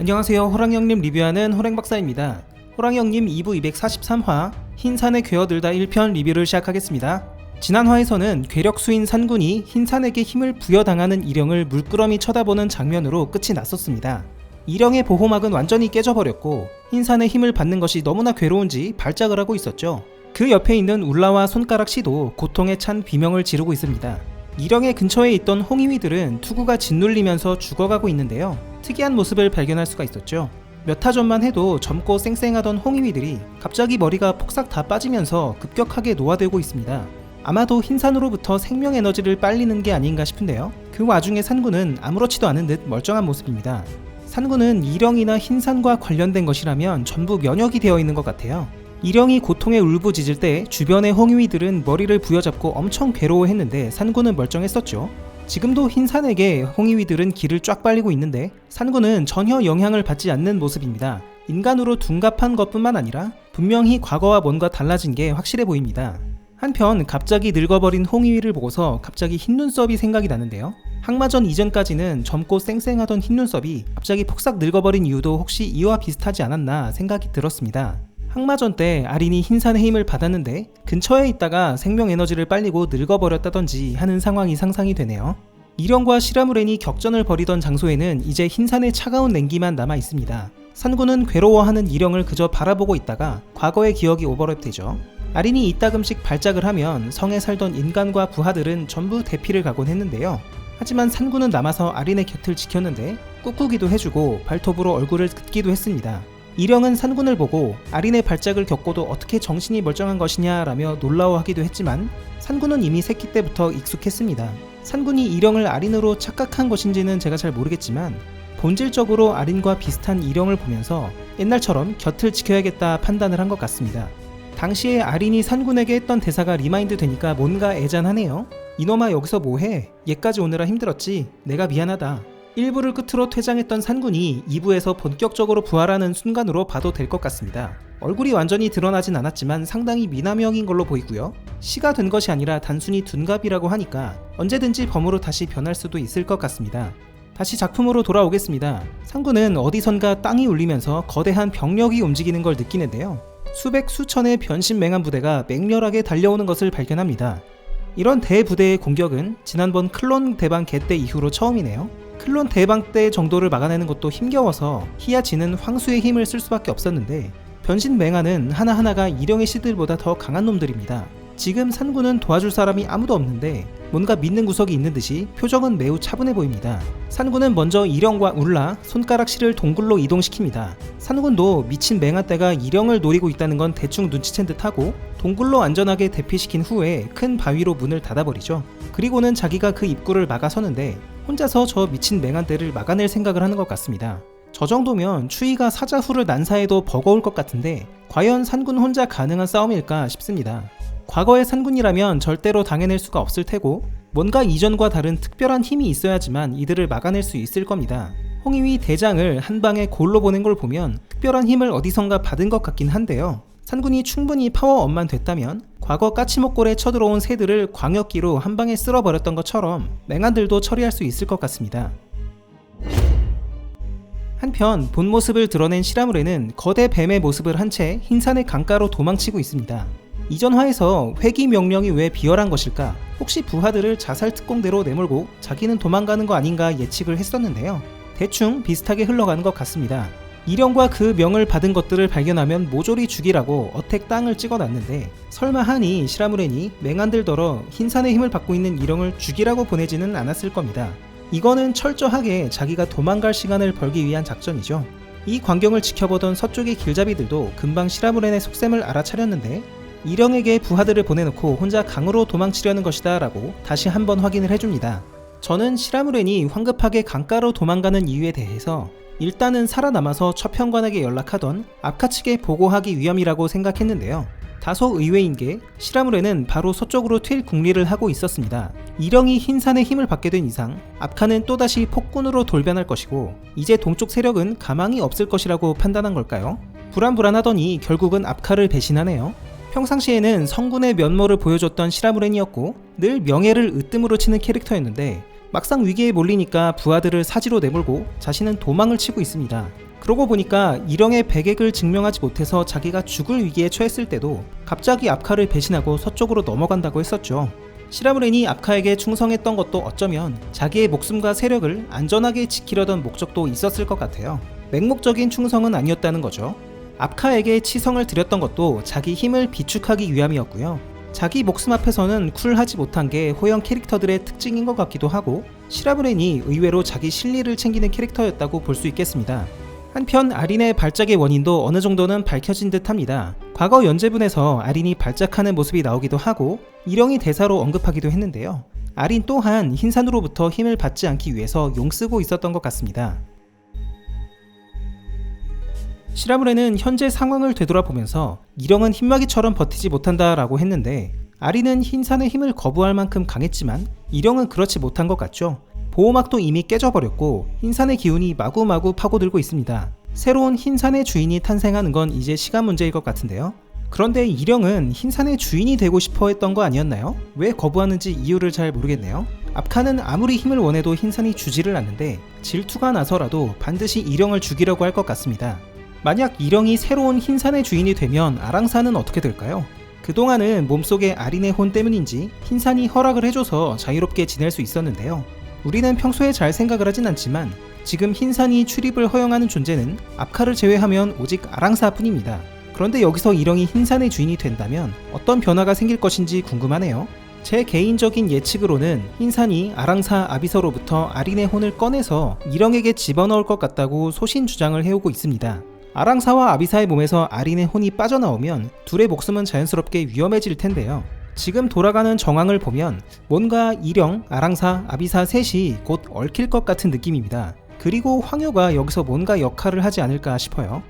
안녕하세요. 호랑이형님 리뷰하는 호랭박사입니다. 호랑이형님 2부 243화 흰산에 괴어들다 1편 리뷰를 시작하겠습니다. 지난 화에서는 괴력수인 산군이 흰산에게 힘을 부여당하는 일영을 물끄러미 쳐다보는 장면으로 끝이 났었습니다. 일영의 보호막은 완전히 깨져버렸고 흰산의 힘을 받는 것이 너무나 괴로운지 발작을 하고 있었죠. 그 옆에 있는 울라와 손가락 씨도 고통에 찬 비명을 지르고 있습니다. 일영의 근처에 있던 홍이위들은 투구가 짓눌리면서 죽어가고 있는데요. 특이한 모습을 발견할 수가 있었죠. 몇 화 전만 해도 젊고 쌩쌩하던 홍이위들이 갑자기 머리가 폭삭 다 빠지면서 급격하게 노화되고 있습니다. 아마도 흰산으로부터 생명 에너지를 빨리는 게 아닌가 싶은데요. 그 와중에 산군은 아무렇지도 않은 듯 멀쩡한 모습입니다. 산군은 일영이나 흰산과 관련된 것이라면 전부 면역이 되어 있는 것 같아요. 일영이 고통에 울부짖을 때 주변의 홍이위들은 머리를 부여잡고 엄청 괴로워했는데 산군은 멀쩡했었죠. 지금도 흰산에게 홍이위들은 기를 쫙 빨리고 있는데 산군은 전혀 영향을 받지 않는 모습입니다. 인간으로 둔갑한 것뿐만 아니라 분명히 과거와 뭔가 달라진 게 확실해 보입니다. 한편 갑자기 늙어버린 홍이위를 보고서 갑자기 흰눈썹이 생각이 나는데요. 항마전 이전까지는 젊고 쌩쌩하던 흰눈썹이 갑자기 폭삭 늙어버린 이유도 혹시 이와 비슷하지 않았나 생각이 들었습니다. 항마전 때 아린이 흰산의 힘을 받았는데 근처에 있다가 생명 에너지를 빨리고 늙어버렸다던지 하는 상황이 상상이 되네요. 일영과 시라무렌이 격전을 벌이던 장소에는 이제 흰산의 차가운 냉기만 남아 있습니다. 산군은 괴로워하는 일영을 그저 바라보고 있다가 과거의 기억이 오버랩 되죠. 아린이 이따금씩 발작을 하면 성에 살던 인간과 부하들은 전부 대피를 가곤 했는데요. 하지만 산군은 남아서 아린의 곁을 지켰는데 꾹꾹이도 해주고 발톱으로 얼굴을 긋기도 했습니다. 일영은 산군을 보고 아린의 발작을 겪고도 어떻게 정신이 멀쩡한 것이냐 라며 놀라워하기도 했지만 산군은 이미 새끼 때부터 익숙했습니다. 산군이 일영을 아린으로 착각한 것인지는 제가 잘 모르겠지만 본질적으로 아린과 비슷한 일영을 보면서 옛날처럼 곁을 지켜야겠다 판단을 한 것 같습니다. 당시에 아린이 산군에게 했던 대사가 리마인드 되니까 뭔가 애잔하네요. 이놈아 여기서 뭐해? 얘까지 오느라 힘들었지? 내가 미안하다. 1부를 끝으로 퇴장했던 산군이 2부에서 본격적으로 부활하는 순간으로 봐도 될 것 같습니다. 얼굴이 완전히 드러나진 않았지만 상당히 미남형인 걸로 보이고요. 시가 된 것이 아니라 단순히 둔갑이라고 하니까 언제든지 범으로 다시 변할 수도 있을 것 같습니다. 다시 작품으로 돌아오겠습니다. 산군은 어디선가 땅이 울리면서 거대한 병력이 움직이는 걸 느끼는데요. 수백 수천의 변신맹한 부대가 맹렬하게 달려오는 것을 발견합니다. 이런 대부대의 공격은 지난번 클론 대방 개때 이후로 처음이네요. 클론 대방 때 정도를 막아내는 것도 힘겨워서 히야지는 황수의 힘을 쓸 수밖에 없었는데 변신 맹아는 하나하나가 일영의 씨들보다 더 강한 놈들입니다. 지금 산군은 도와줄 사람이 아무도 없는데 뭔가 믿는 구석이 있는 듯이 표정은 매우 차분해 보입니다. 산군은 먼저 일영과 울라, 손가락 씨를 동굴로 이동시킵니다. 산군도 미친 맹아떼가 일영을 노리고 있다는 건 대충 눈치챈 듯하고 동굴로 안전하게 대피시킨 후에 큰 바위로 문을 닫아버리죠. 그리고는 자기가 그 입구를 막아서는데 혼자서 저 미친 맹아떼를 막아낼 생각을 하는 것 같습니다. 저 정도면 추위가 사자후를 난사해도 버거울 것 같은데 과연 산군 혼자 가능한 싸움일까 싶습니다. 과거의 산군이라면 절대로 당해낼 수가 없을 테고 뭔가 이전과 다른 특별한 힘이 있어야지만 이들을 막아낼 수 있을 겁니다. 홍이위 대장을 한 방에 골로 보낸 걸 보면 특별한 힘을 어디선가 받은 것 같긴 한데요. 산군이 충분히 파워업만 됐다면 과거 까치목골에 쳐들어온 새들을 광역기로 한 방에 쓸어버렸던 것처럼 맹아들도 처리할 수 있을 것 같습니다. 한편 본 모습을 드러낸 시라무렌은 거대 뱀의 모습을 한 채 흰산의 강가로 도망치고 있습니다. 이전 화에서 회기 명령이 왜 비열한 것일까? 혹시 부하들을 자살 특공대로 내몰고 자기는 도망가는 거 아닌가 예측을 했었는데요. 대충 비슷하게 흘러가는 것 같습니다. 일영과 그 명을 받은 것들을 발견하면 모조리 죽이라고 어택 땅을 찍어놨는데 설마 하니 시라무렌이 맹한들더러 흰산의 힘을 받고 있는 일영을 죽이라고 보내지는 않았을 겁니다. 이거는 철저하게 자기가 도망갈 시간을 벌기 위한 작전이죠. 이 광경을 지켜보던 서쪽의 길잡이들도 금방 시라무렌의 속셈을 알아차렸는데 일영에게 부하들을 보내놓고 혼자 강으로 도망치려는 것이다 라고 다시 한번 확인을 해줍니다. 저는 시라무렌이 황급하게 강가로 도망가는 이유에 대해서 일단은 살아남아서 처평관에게 연락하던 압카 측에 보고하기 위함이라고 생각했는데요. 다소 의외인 게 시라무렌은 바로 서쪽으로 튈 궁리를 하고 있었습니다. 일영이 흰산의 힘을 받게 된 이상 압카는 또다시 폭군으로 돌변할 것이고 이제 동쪽 세력은 가망이 없을 것이라고 판단한 걸까요? 불안불안하더니 결국은 압카를 배신하네요. 평상시에는 성군의 면모를 보여줬던 시라무렌이었고 늘 명예를 으뜸으로 치는 캐릭터였는데 막상 위기에 몰리니까 부하들을 사지로 내몰고 자신은 도망을 치고 있습니다. 그러고 보니까 일영의 배객을 증명하지 못해서 자기가 죽을 위기에 처했을 때도 갑자기 압카를 배신하고 서쪽으로 넘어간다고 했었죠. 시라브렌이 압카에게 충성했던 것도 어쩌면 자기의 목숨과 세력을 안전하게 지키려던 목적도 있었을 것 같아요. 맹목적인 충성은 아니었다는 거죠. 압카에게 치성을 드렸던 것도 자기 힘을 비축하기 위함이었고요. 자기 목숨 앞에서는 쿨하지 못한 게 호영 캐릭터들의 특징인 것 같기도 하고, 시라브렌이 의외로 자기 실리를 챙기는 캐릭터였다고 볼 수 있겠습니다. 한편 아린의 발작의 원인도 어느 정도는 밝혀진 듯 합니다. 과거 연재분에서 아린이 발작하는 모습이 나오기도 하고 일영이 대사로 언급하기도 했는데요. 아린 또한 흰산으로부터 힘을 받지 않기 위해서 용쓰고 있었던 것 같습니다. 시라브렌은 현재 상황을 되돌아보면서 일영은 흰마기처럼 버티지 못한다 라고 했는데, 아린은 흰산의 힘을 거부할 만큼 강했지만 일영은 그렇지 못한 것 같죠. 보호막도 이미 깨져버렸고 흰산의 기운이 마구마구 파고들고 있습니다. 새로운 흰산의 주인이 탄생하는 건 이제 시간 문제일 것 같은데요. 그런데 일영은 흰산의 주인이 되고 싶어 했던 거 아니었나요? 왜 거부하는지 이유를 잘 모르겠네요. 압카는 아무리 힘을 원해도 흰산이 주지를 않는데 질투가 나서라도 반드시 일영을 죽이려고 할 것 같습니다. 만약 일영이 새로운 흰산의 주인이 되면 아랑사는 어떻게 될까요? 그동안은 몸속에 아린의 혼 때문인지 흰산이 허락을 해줘서 자유롭게 지낼 수 있었는데요. 우리는 평소에 잘 생각을 하진 않지만 지금 흰산이 출입을 허용하는 존재는 압카를 제외하면 오직 아랑사뿐입니다. 그런데 여기서 일영이 흰산의 주인이 된다면 어떤 변화가 생길 것인지 궁금하네요. 제 개인적인 예측으로는 흰산이 아랑사 아비서로부터 아린의 혼을 꺼내서 일영에게 집어넣을 것 같다고 소신 주장을 해오고 있습니다. 아랑사와 아비사의 몸에서 아린의 혼이 빠져나오면 둘의 목숨은 자연스럽게 위험해질 텐데요. 지금 돌아가는 정황을 보면 뭔가 일영, 아랑사, 아비사 셋이 곧 얽힐 것 같은 느낌입니다. 그리고 황효가 여기서 뭔가 역할을 하지 않을까 싶어요.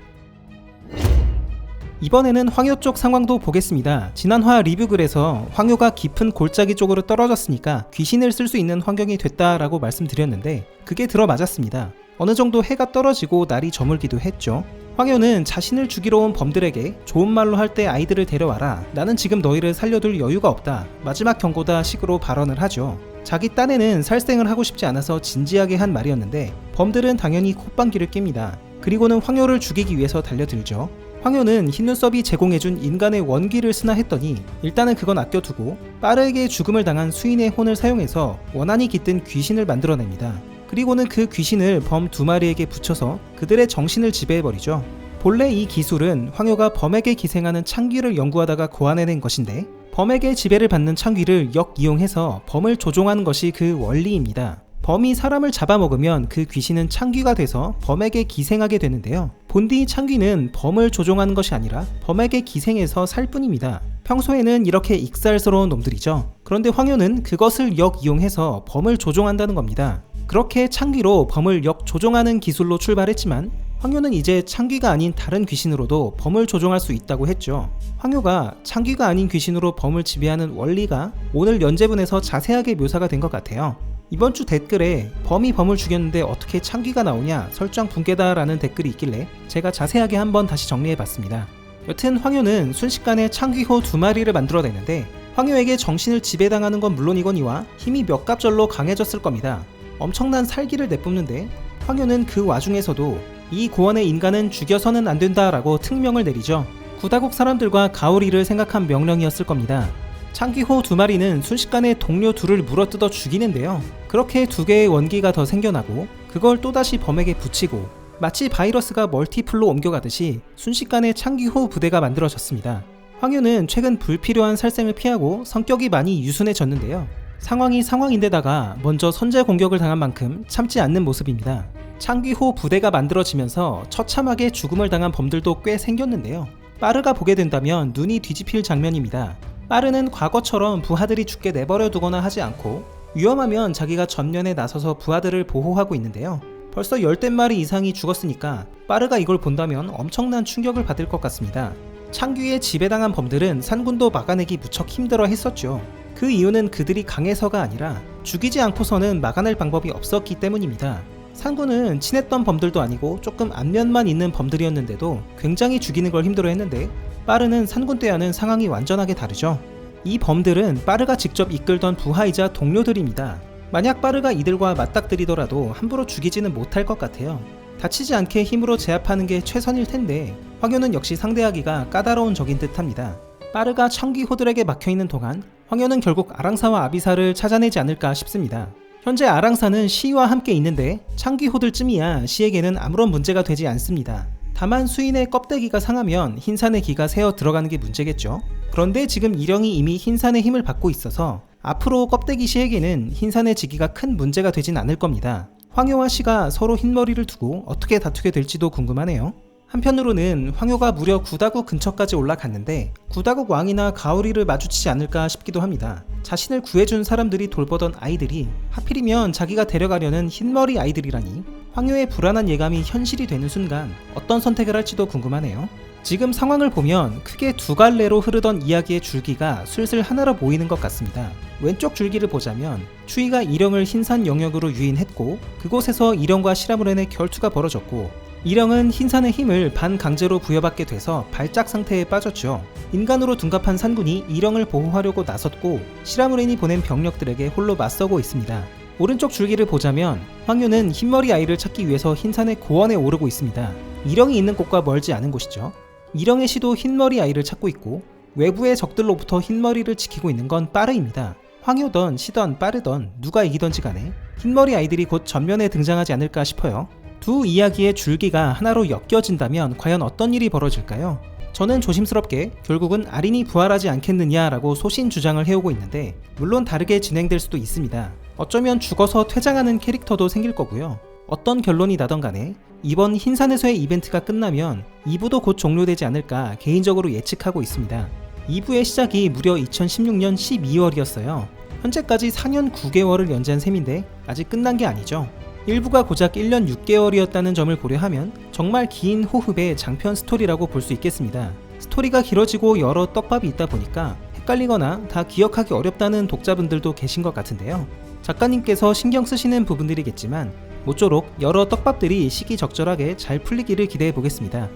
이번에는 황효 쪽 상황도 보겠습니다. 지난화 리뷰글에서 황효가 깊은 골짜기 쪽으로 떨어졌으니까 귀신을 쓸 수 있는 환경이 됐다라고 말씀드렸는데 그게 들어맞았습니다. 어느 정도 해가 떨어지고 날이 저물기도 했죠. 황효는 자신을 죽이러 온 범들에게 좋은 말로 할 때 아이들을 데려와라, 나는 지금 너희를 살려둘 여유가 없다, 마지막 경고다 식으로 발언을 하죠. 자기 딴에는 살생을 하고 싶지 않아서 진지하게 한 말이었는데 범들은 당연히 콧방귀를 낍니다. 그리고는 황효를 죽이기 위해서 달려들죠. 황효는 흰눈썹이 제공해준 인간의 원기를 쓰나 했더니 일단은 그건 아껴두고 빠르게 죽음을 당한 수인의 혼을 사용해서 원한이 깃든 귀신을 만들어냅니다. 그리고는 그 귀신을 범 두 마리에게 붙여서 그들의 정신을 지배해버리죠. 본래 이 기술은 황효가 범에게 기생하는 창귀를 연구하다가 고안해낸 것인데 범에게 지배를 받는 창귀를 역이용해서 범을 조종하는 것이 그 원리입니다. 범이 사람을 잡아먹으면 그 귀신은 창귀가 돼서 범에게 기생하게 되는데요. 본디 창귀는 범을 조종하는 것이 아니라 범에게 기생해서 살 뿐입니다. 평소에는 이렇게 익살스러운 놈들이죠. 그런데 황효는 그것을 역이용해서 범을 조종한다는 겁니다. 그렇게 창귀로 범을 역조종하는 기술로 출발했지만 황효는 이제 창귀가 아닌 다른 귀신으로도 범을 조종할 수 있다고 했죠. 황효가 창귀가 아닌 귀신으로 범을 지배하는 원리가 오늘 연재분에서 자세하게 묘사가 된 것 같아요. 이번 주 댓글에 범이 범을 죽였는데 어떻게 창귀가 나오냐 설정 붕괴다 라는 댓글이 있길래 제가 자세하게 한번 다시 정리해봤습니다. 여튼 황효는 순식간에 창귀호 2마리를 만들어내는데 황효에게 정신을 지배당하는 건 물론이거니와 힘이 몇 갑절로 강해졌을 겁니다. 엄청난 살기를 내뿜는데 황효는 그 와중에서도 이 고원의 인간은 죽여서는 안 된다라고 특명을 내리죠. 구다국 사람들과 가오리를 생각한 명령이었을 겁니다. 창귀호 2마리는 순식간에 동료 둘을 물어뜯어 죽이는데요. 그렇게 2개의 원기가 더 생겨나고 그걸 또다시 범에게 붙이고 마치 바이러스가 멀티플로 옮겨가듯이 순식간에 창귀호 부대가 만들어졌습니다. 황효는 최근 불필요한 살생을 피하고 성격이 많이 유순해졌는데요. 상황이 상황인데다가 먼저 선제 공격을 당한 만큼 참지 않는 모습입니다. 창귀호 부대가 만들어지면서 처참하게 죽음을 당한 범들도 꽤 생겼는데요. 빠르가 보게 된다면 눈이 뒤집힐 장면입니다. 빠르는 과거처럼 부하들이 죽게 내버려 두거나 하지 않고 위험하면 자기가 전면에 나서서 부하들을 보호하고 있는데요. 벌써 10댓마리 이상이 죽었으니까 빠르가 이걸 본다면 엄청난 충격을 받을 것 같습니다. 창귀에 지배당한 범들은 산군도 막아내기 무척 힘들어 했었죠. 그 이유는 그들이 강해서가 아니라 죽이지 않고서는 막아낼 방법이 없었기 때문입니다. 산군은 친했던 범들도 아니고 조금 안면만 있는 범들이었는데도 굉장히 죽이는 걸 힘들어했는데 빠르는 산군 때와는 상황이 완전하게 다르죠. 이 범들은 빠르가 직접 이끌던 부하이자 동료들입니다. 만약 빠르가 이들과 맞닥뜨리더라도 함부로 죽이지는 못할 것 같아요. 다치지 않게 힘으로 제압하는 게 최선일 텐데 황효는 역시 상대하기가 까다로운 적인 듯합니다. 빠르가 청기 호들에게 막혀있는 동안 황효는 결국 아랑사와 아비사를 찾아내지 않을까 싶습니다. 현재 아랑사는 시와 함께 있는데 창기 호들쯤이야 시에게는 아무런 문제가 되지 않습니다. 다만 수인의 껍데기가 상하면 흰산의 기가 새어 들어가는 게 문제겠죠. 그런데 지금 일영이 이미 흰산의 힘을 받고 있어서 앞으로 껍데기 시에게는 흰산의 지기가 큰 문제가 되진 않을 겁니다. 황효와 시가 서로 흰머리를 두고 어떻게 다투게 될지도 궁금하네요. 한편으로는 황효가 무려 구다국 근처까지 올라갔는데 구다국 왕이나 가오리를 마주치지 않을까 싶기도 합니다. 자신을 구해준 사람들이 돌보던 아이들이 하필이면 자기가 데려가려는 흰머리 아이들이라니 황효의 불안한 예감이 현실이 되는 순간 어떤 선택을 할지도 궁금하네요. 지금 상황을 보면 크게 두 갈래로 흐르던 이야기의 줄기가 슬슬 하나로 모이는 것 같습니다. 왼쪽 줄기를 보자면 추이가 일영을 흰산 영역으로 유인했고 그곳에서 일영과 시라무렌의 결투가 벌어졌고 일영은 흰산의 힘을 반강제로 부여받게 돼서 발작 상태에 빠졌죠. 인간으로 둔갑한 산군이 일영을 보호하려고 나섰고 시라무렌이 보낸 병력들에게 홀로 맞서고 있습니다. 오른쪽 줄기를 보자면 황효는 흰머리 아이를 찾기 위해서 흰산의 고원에 오르고 있습니다. 일영이 있는 곳과 멀지 않은 곳이죠. 일영의 시도 흰머리 아이를 찾고 있고 외부의 적들로부터 흰머리를 지키고 있는 건 빠르입니다. 황효던 시던 빠르던 누가 이기던지 간에 흰머리 아이들이 곧 전면에 등장하지 않을까 싶어요. 두 이야기의 줄기가 하나로 엮여진다면 과연 어떤 일이 벌어질까요? 저는 조심스럽게 결국은 아린이 부활하지 않겠느냐라고 소신 주장을 해오고 있는데 물론 다르게 진행될 수도 있습니다. 어쩌면 죽어서 퇴장하는 캐릭터도 생길 거고요. 어떤 결론이 나던 간에 이번 흰산에서의 이벤트가 끝나면 2부도 곧 종료되지 않을까 개인적으로 예측하고 있습니다. 2부의 시작이 무려 2016년 12월이었어요. 현재까지 4년 9개월을 연재한 셈인데 아직 끝난 게 아니죠. 1부가 고작 1년 6개월이었다는 점을 고려하면 정말 긴 호흡의 장편 스토리라고 볼 수 있겠습니다. 스토리가 길어지고 여러 떡밥이 있다 보니까 헷갈리거나 다 기억하기 어렵다는 독자분들도 계신 것 같은데요. 작가님께서 신경 쓰시는 부분들이겠지만 모쪼록 여러 떡밥들이 시기적절하게 잘 풀리기를 기대해 보겠습니다.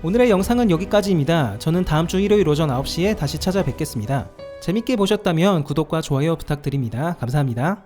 오늘의 영상은 여기까지입니다. 저는 다음주 일요일 오전 9시에 다시 찾아뵙겠습니다. 재밌게 보셨다면 구독과 좋아요 부탁드립니다. 감사합니다.